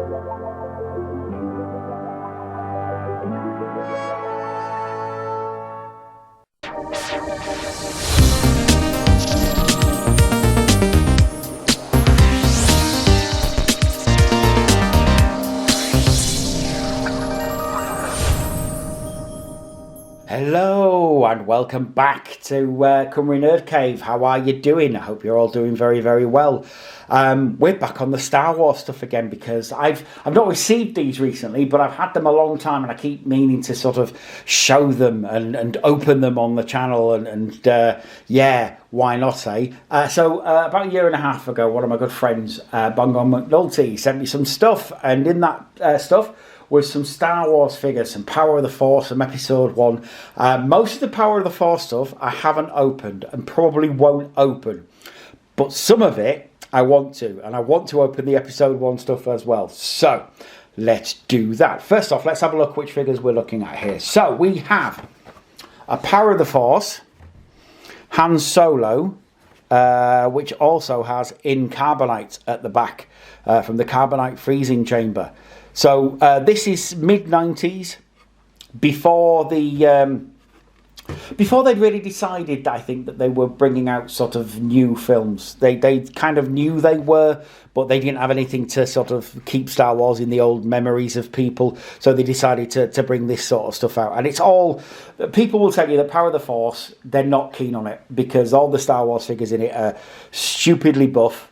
Hello and welcome back to Cymru Nerd Cave. How are you doing? I hope you're all doing very, very well. We're back on the Star Wars stuff again because I've not received these recently, but I've had them a long time and I keep meaning to sort of show them and open them on the channel and yeah, why not, eh? So about a year and a half ago, one of my good friends, Bongo McNulty, sent me some stuff, and in that stuff was some Star Wars figures, some Power of the Force, some Episode 1. Most of the Power of the Force stuff I haven't opened and probably won't open. But some of it I want to. And I want to open the Episode 1 stuff as well. So, let's do that. First off, let's have a look which figures we're looking at here. So, we have a Power of the Force, Han Solo, which also has in carbonite at the back from the carbonite freezing chamber. So this is mid-90s, before they'd really decided, I think, that they were bringing out sort of new films. They kind of knew they were, but they didn't have anything to sort of keep Star Wars in the old memories of people. So they decided to bring this sort of stuff out. And it's all, people will tell you that Power of the Force, they're not keen on it because all the Star Wars figures in it are stupidly buff.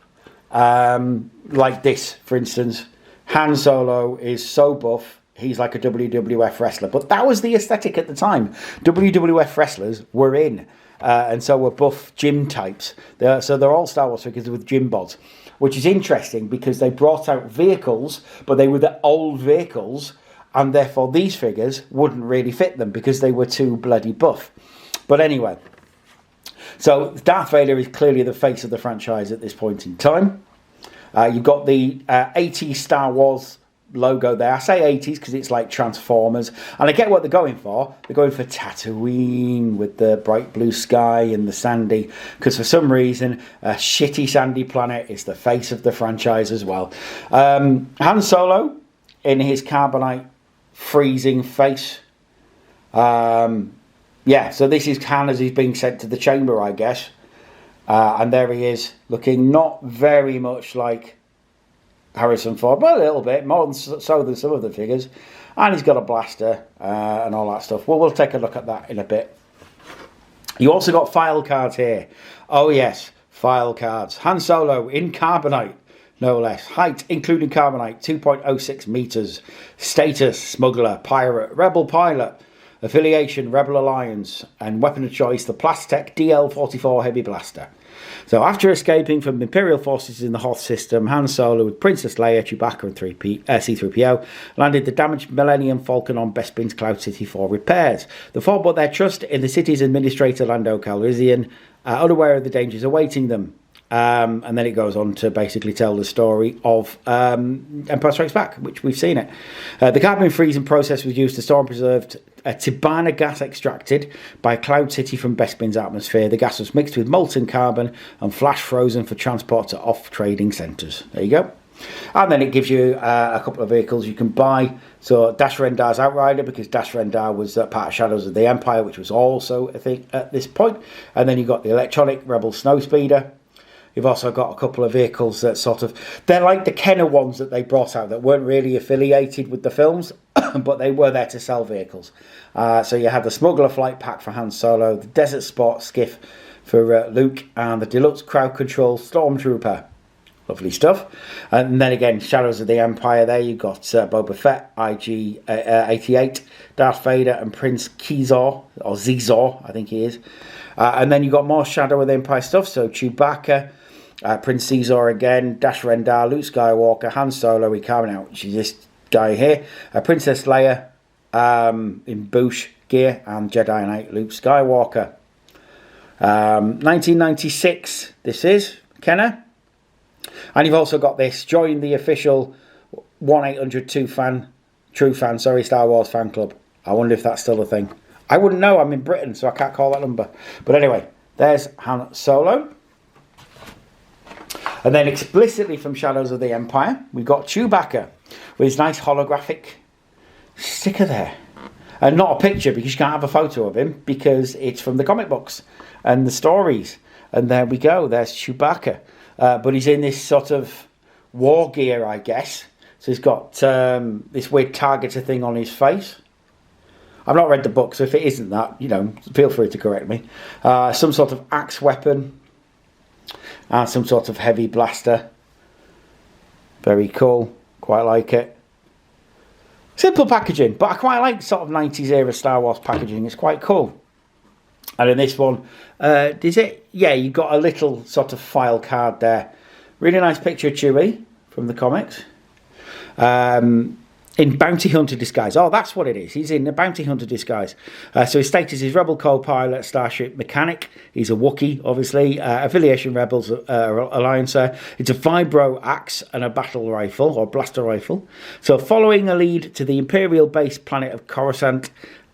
Like this, for instance. Han Solo is so buff, he's like a WWF wrestler. But that was the aesthetic at the time. WWF wrestlers were in, and so were buff gym types. So they're all Star Wars figures with gym bods, which is interesting because they brought out vehicles, but they were the old vehicles, and therefore these figures wouldn't really fit them because they were too bloody buff. But anyway, so Darth Vader is clearly the face of the franchise at this point in time. You've got the 80s Star Wars logo there. I say 80s because it's like Transformers. And I get what they're going for. They're going for Tatooine with the bright blue sky and the sandy. Because for some reason, a shitty sandy planet is the face of the franchise as well. Han Solo in his carbonite freezing face. Yeah, so this is Han as he's being sent to the chamber, I guess. And there he is, looking not very much like Harrison Ford, but a little bit, more than so than some of the figures. And he's got a blaster and all that stuff. Well, we'll take a look at that in a bit. You also got file cards here. Oh yes, file cards. Han Solo in carbonite, no less. Height, including carbonite, 2.06 meters. Status, smuggler, pirate, rebel pilot. Affiliation, Rebel Alliance, and weapon of choice, the Plastek DL-44 Heavy Blaster. So after escaping from Imperial forces in the Hoth system, Han Solo with Princess Leia, Chewbacca and C-3PO landed the damaged Millennium Falcon on Bespin's Cloud City for repairs. The four put their trust in the city's administrator Lando Calrissian, unaware of the dangers awaiting them. And then it goes on to basically tell the story of Empire Strikes Back, which we've seen it. The carbon freezing process was used to store and preserve Tibanna gas extracted by Cloud City from Bespin's atmosphere. The gas was mixed with molten carbon and flash frozen for transport to off-trading centres. There you go. And then it gives you a couple of vehicles you can buy. So Dash Rendar's Outrider, because Dash Rendar was part of Shadows of the Empire, which was also a thing at this point. And then you've got the electronic Rebel Snowspeeder. You've also got a couple of vehicles that sort of, they're like the Kenner ones that they brought out that weren't really affiliated with the films, but they were there to sell vehicles. So you had the Smuggler Flight Pack for Han Solo, the Desert Sport Skiff for Luke, and the Deluxe Crowd Control Stormtrooper. Lovely stuff. And then again, Shadows of the Empire there. You've got Boba Fett, IG-88, Darth Vader, and Prince Kizor, or Zizor, I think he is. And then you've got more Shadow of the Empire stuff. So Chewbacca, Prince Caesar again, Dash Rendar, Luke Skywalker, Han Solo, Ricardo, which is this guy here, Princess Leia in Bouche gear, and Jedi Knight Luke Skywalker. 1996, this is Kenner. And you've also got this, join the official 1-800-2 True Fan, Star Wars fan club. I wonder if that's still a thing. I wouldn't know, I'm in Britain, so I can't call that number. But anyway, there's Han Solo. And then explicitly from Shadows of the Empire, we've got Chewbacca. with his nice holographic sticker there. And not a picture, because you can't have a photo of him, because it's from the comic books and the stories. And there we go, there's Chewbacca. But he's in this sort of war gear, I guess. So he's got this weird targeter thing on his face. I've not read the book, so if it isn't that, feel free to correct me. Some sort of axe weapon. And some sort of heavy blaster. Very cool. Quite like it. Simple packaging, but I quite like sort of 90s era Star Wars packaging. It's quite cool. And in this one, you got a little sort of file card there. Really nice picture of Chewie from the comics. In bounty hunter disguise. Oh, that's what it is. He's in a bounty hunter disguise. So his status is Rebel co-pilot, starship mechanic. He's a Wookiee, obviously. Affiliation Rebels Alliance. It's a vibro axe and a battle rifle, or blaster rifle. So following a lead to the Imperial base planet of Coruscant,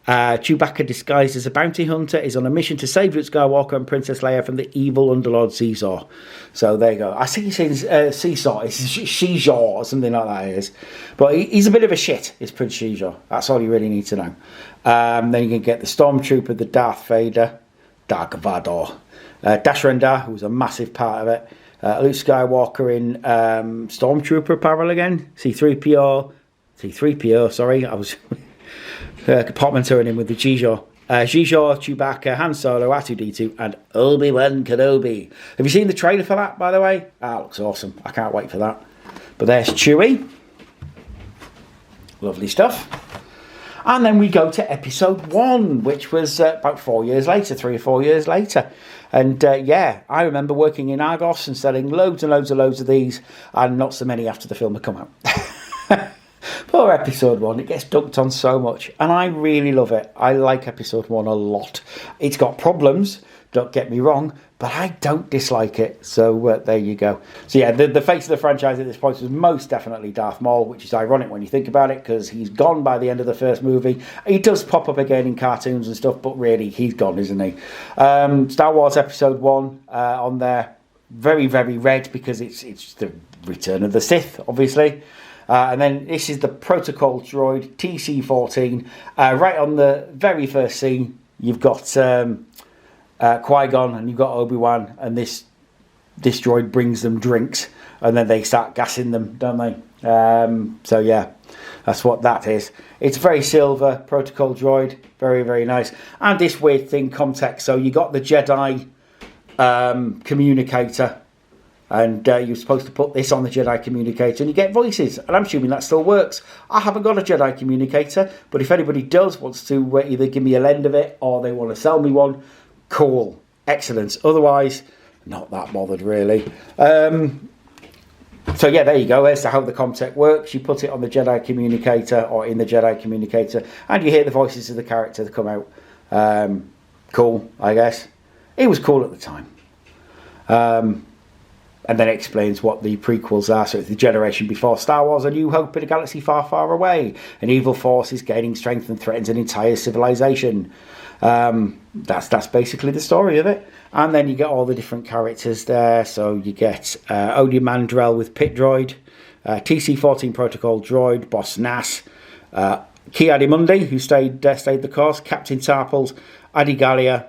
Chewbacca, disguised as a bounty hunter, is on a mission to save Luke Skywalker and Princess Leia from the evil Underlord Caesar. So there you go. I think he's saying Caesar. It's Caesar or something like that it is. But he's a bit of a shit, is Prince Caesar. That's all you really need to know. Then you can get the Stormtrooper, the Darth Vader, Dark Vador, Dash Rendar, who's a massive part of it. Luke Skywalker in Stormtrooper apparel again. C-3PO, sorry. I was... compartmenting him with the Gijor. Gijor, Chewbacca, Han Solo, R2-D2 and Obi-Wan Kenobi. Have you seen the trailer for that, by the way? That looks awesome. I can't wait for that. But there's Chewie. Lovely stuff. And then we go to episode 1, which was about 4 years later, 3 or 4 years later. And I remember working in Argos and selling loads and loads of these, and not so many after the film had come out. Poor episode 1, it gets dunked on so much, and I really love it. I like episode 1 a lot. It's got problems, don't get me wrong, but I don't dislike it, so there you go. So yeah, the face of the franchise at this point was most definitely Darth Maul, which is ironic when you think about it, because he's gone by the end of the first movie. He does pop up again in cartoons and stuff, but really, he's gone, isn't he? Star Wars episode 1 on there, very, very red, because it's the Return of the Sith, obviously. And then this is the protocol droid TC-14. Right on the very first scene, you've got Qui-Gon and you've got Obi-Wan, and this droid brings them drinks, and then they start gassing them, don't they? So yeah, that's what that is. It's very silver protocol droid, very, very nice. And this weird thing, Comtech. So you got the Jedi communicator. And you're supposed to put this on the Jedi communicator and you get voices. And I'm assuming that still works. I haven't got a Jedi communicator, but if anybody does wants to either give me a lend of it or they want to sell me one, cool, excellent. Otherwise, not that bothered really. So yeah, there you go. There's how the Comtech works. You put it on the Jedi communicator or in the Jedi communicator and you hear the voices of the character that come out. Cool, I guess. It was cool at the time. And then it explains what the prequels are. So it's the generation before Star Wars, A New Hope in a galaxy far, far away. An evil force is gaining strength and threatens an entire civilization. That's basically the story of it. And then you get all the different characters there. So you get Odi Mandrell with Pit Droid, TC-14 Protocol Droid, Boss Nass, Ki-Adi-Mundi, who stayed the course, Captain Tarples, Adi Gallia,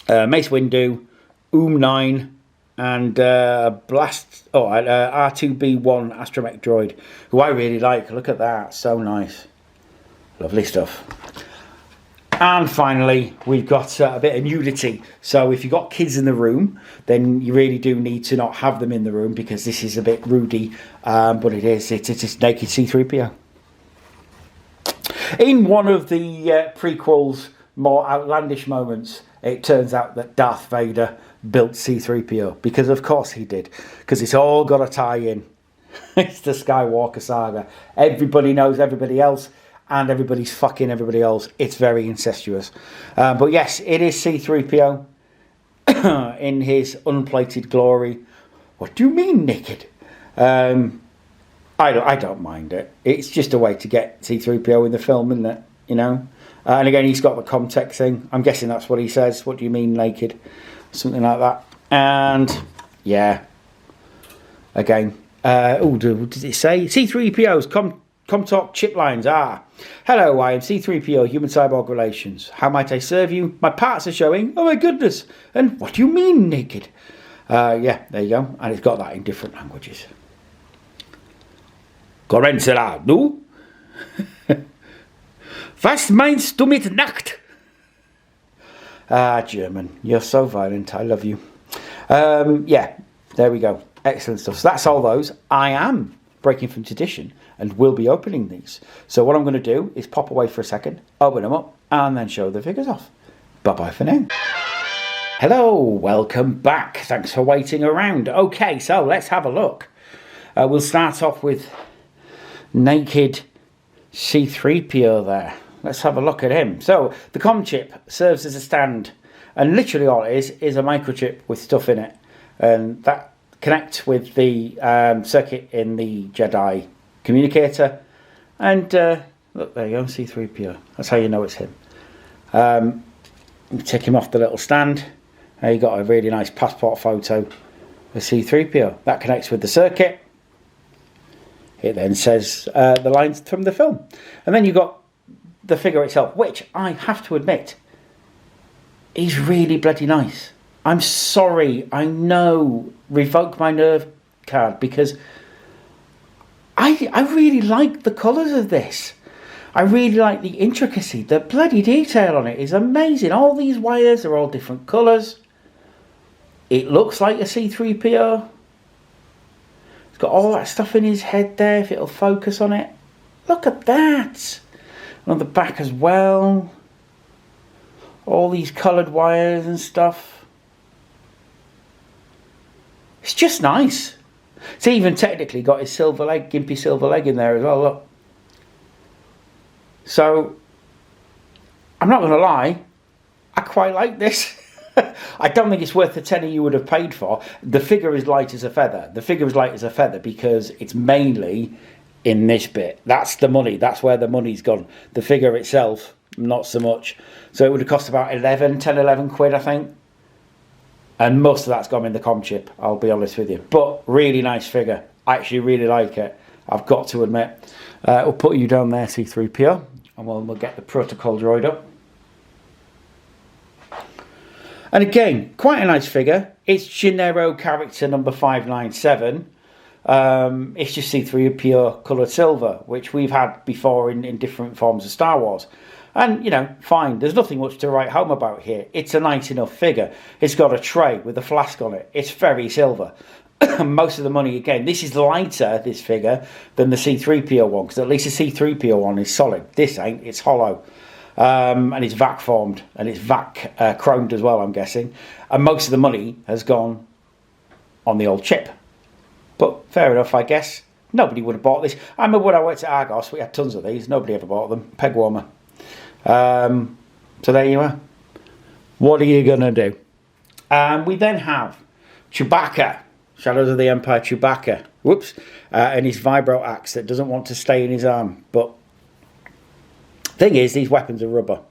Mace Windu, 9, and R2B1 astromech droid, who I really like. Look at that, so nice, lovely stuff. And finally, we've got a bit of nudity. So if you've got kids in the room, then you really do need to not have them in the room, because this is a bit rudy, but it's naked C-3PO. In one of the prequels' more outlandish moments, it turns out that Darth Vader built C-3PO, because of course he did, because it's all got to tie in. It's the Skywalker saga. Everybody knows everybody else, and everybody's fucking everybody else. It's very incestuous. But yes, it is C-3PO in his unplated glory. What do you mean naked? I don't mind it. It's just a way to get C-3PO in the film, isn't it? You know? And again, he's got the Comtech thing. I'm guessing that's what he says. What do you mean naked? Something like that. And yeah, again, What did it say? C3PO's Comtalk chip lines. Hello, I am C3PO, Human Cyborg Relations. How might I serve you? My parts are showing. Oh my goodness. And what do you mean, naked? Yeah, there you go. And it's got that in different languages. Korenzela, du? Was meinst du mit Nacht? German. You're so violent. I love you. Yeah, there we go. Excellent stuff. So that's all those. I am breaking from tradition and will be opening these. So what I'm going to do is pop away for a second, open them up, and then show the figures off. Bye-bye for now. Hello, welcome back. Thanks for waiting around. Okay, so let's have a look. We'll start off with naked C3PO there. Let's have a look at him. So the comm chip serves as a stand, and literally all it is a microchip with stuff in it, and that connects with the circuit in the Jedi communicator. And look, there you go, C3PO. That's how you know it's him. Take him off the little stand. You got a really nice passport photo of C3PO. That connects with the circuit. It then says the lines from the film. And then you've got the figure itself, which I have to admit is really bloody nice. I'm sorry, I know, revoke my nerve card, because I really like the colours of this. I really like the intricacy. The bloody detail on it is amazing. All these wires are all different colours. It looks like a C3PO. It's got all that stuff in his head there, if it'll focus on it. Look at that. And on the back as well. All these coloured wires and stuff. It's just nice. It's even technically got his silver leg, gimpy silver leg in there as well, look. So, I'm not going to lie, I quite like this. I don't think it's worth the tenner you would have paid for. The figure is light as a feather. The figure is light as a feather because it's mainly in this bit. That's the money. That's where the money's gone. The figure itself, not so much. So it would have cost about 10, 11 quid, I think. And most of that's gone in the comm chip, I'll be honest with you. But really nice figure. I actually really like it. I've got to admit. We'll put you down there, C3PO. And we'll get the protocol droid up. And again, quite a nice figure. It's Gennaro character number 597. It's just C3PO coloured silver, which we've had before in different forms of Star Wars. And, you know, fine. There's nothing much to write home about here. It's a nice enough figure. It's got a tray with a flask on it. It's very silver. Most of the money, again, this is lighter, this figure, than the C3PO one. Because at least the C3PO one is solid. This ain't. It's hollow. And it's vac formed. And it's vac chromed as well, I'm guessing. And most of the money has gone on the old chip. But fair enough, I guess. Nobody would have bought this. I remember when I went to Argos, we had tons of these. Nobody ever bought them. Peg warmer. So there you are. What are you going to do? We then have Chewbacca, Shadows of the Empire Chewbacca. Whoops. And his vibro axe that doesn't want to stay in his arm. But thing is, these weapons are rubber.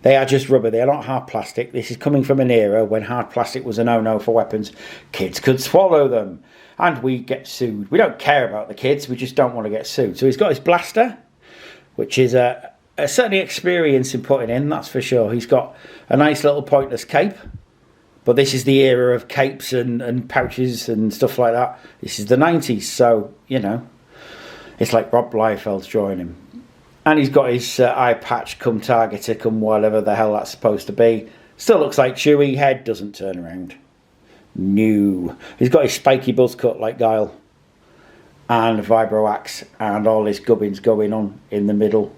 They are just rubber. They are not hard plastic. This is coming from an era when hard plastic was a no-no for weapons. Kids could swallow them. And we get sued. We don't care about the kids. We just don't want to get sued. So he's got his blaster, which is certainly experience in putting in, that's for sure. He's got a nice little pointless cape, but this is the era of capes and pouches and stuff like that. This is the 90s, so, you know, it's like Rob Liefeld's drawing him. And he's got his eye patch, come targeter, come whatever the hell that's supposed to be. Still looks like Chewie, head doesn't turn around. No. He's got his spiky buzz cut like Guile. And a vibro axe, and all his gubbins going on in the middle.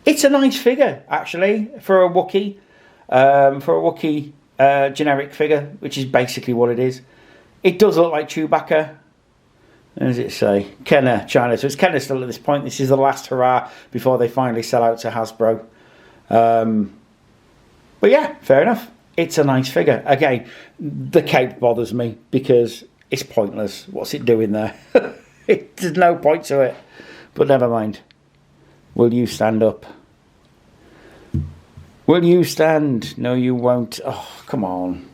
It's a nice figure, actually, for a Wookiee. Generic figure, which is basically what it is. It does look like Chewbacca. What does it say? Kenner, China. So it's Kenner still at this point. This is the last hurrah before they finally sell out to Hasbro. But yeah, fair enough. It's a nice figure. Again, the cape bothers me because it's pointless. What's it doing there? There's no point to it. But never mind. Will you stand up? Will you stand? No, you won't. Oh, come on.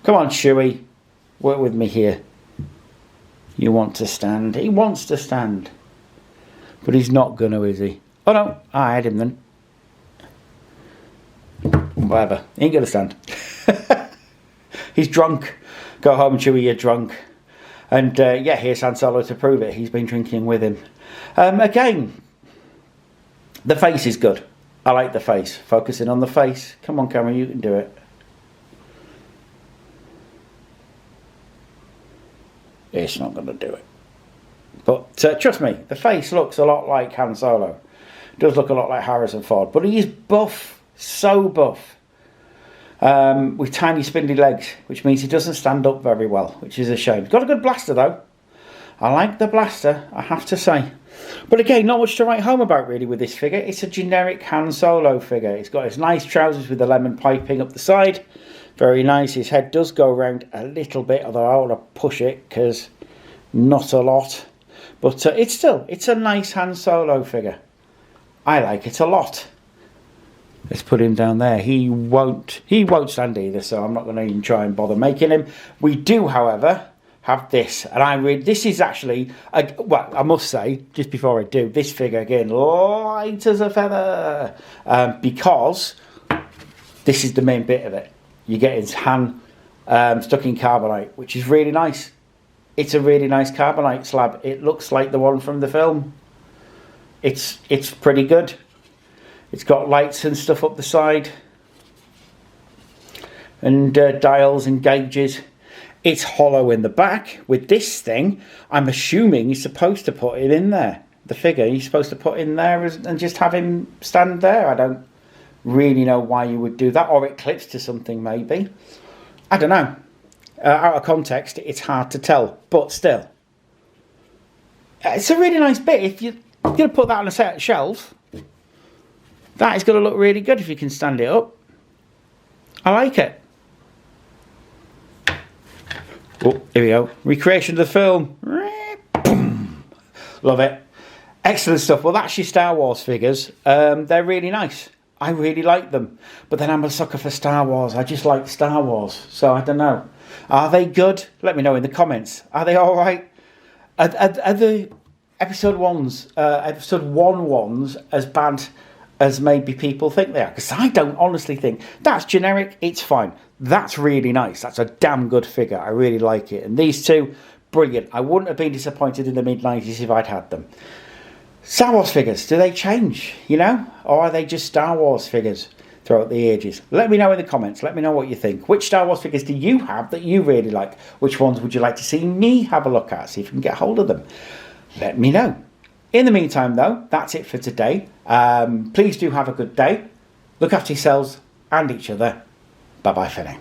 Come on, Chewie. Work with me here. You want to stand. He wants to stand. But he's not gonna, is he? Oh no, I had him then. Whatever. He ain't gonna stand. He's drunk. Go home, Chewie, you're drunk. And yeah, here's Han Solo to prove it. He's been drinking with him. Again, the face is good. I like the face. Focusing on the face. Come on, camera, you can do it. It's not going to do it. But trust me, the face looks a lot like Han Solo. It does look a lot like Harrison Ford. But he is buff. So buff. With tiny spindly legs, which means he doesn't stand up very well, which is a shame. Got a good blaster though. I like the blaster, I have to say. But again, not much to write home about really with this figure. It's a generic Han Solo figure. It's got his nice trousers with the lemon piping up the side. Very nice. His head does go around a little bit, although I want to push it because not a lot. But it's a nice Han Solo figure. I like it a lot. Let's put him down there. He won't stand either, so I'm not going to even try and bother making him. We do, however, have this, and this is actually, well, I must say, just before I do, this figure again, light as a feather, because this is the main bit of it. You get his Han stuck in carbonite, which is really nice. It's a really nice carbonite slab. It looks like the one from the film. It's pretty good. It's got lights and stuff up the side. And dials and gauges. It's hollow in the back. With this thing, I'm assuming you're supposed to put it in there. The figure, you're supposed to put in there and just have him stand there. I don't really know why you would do that. Or it clips to something, maybe. I don't know. Out of context, it's hard to tell. But still. It's a really nice bit. If you're going to put that on a set of shelves, that is going to look really good if you can stand it up. I like it. Oh, here we go. Recreation of the film. Love it. Excellent stuff. Well, that's your Star Wars figures. They're really nice. I really like them. But then I'm a sucker for Star Wars. I just like Star Wars. So I don't know. Are they good? Let me know in the comments. Are they all right? Are the episode 1 ones as bad as maybe people think they are? Because I don't honestly think. That's generic, it's fine. That's really nice. That's a damn good figure. I really like it. And these two, brilliant. I wouldn't have been disappointed in the mid-90s if I'd had them. Star Wars figures, do they change, you know? Or are they just Star Wars figures throughout the ages? Let me know in the comments. Let me know what you think. Which Star Wars figures do you have that you really like? Which ones would you like to see me have a look at? See if we can get hold of them. Let me know. In the meantime, though, that's it for today. Please do have a good day. Look after yourselves and each other. Bye-bye for now.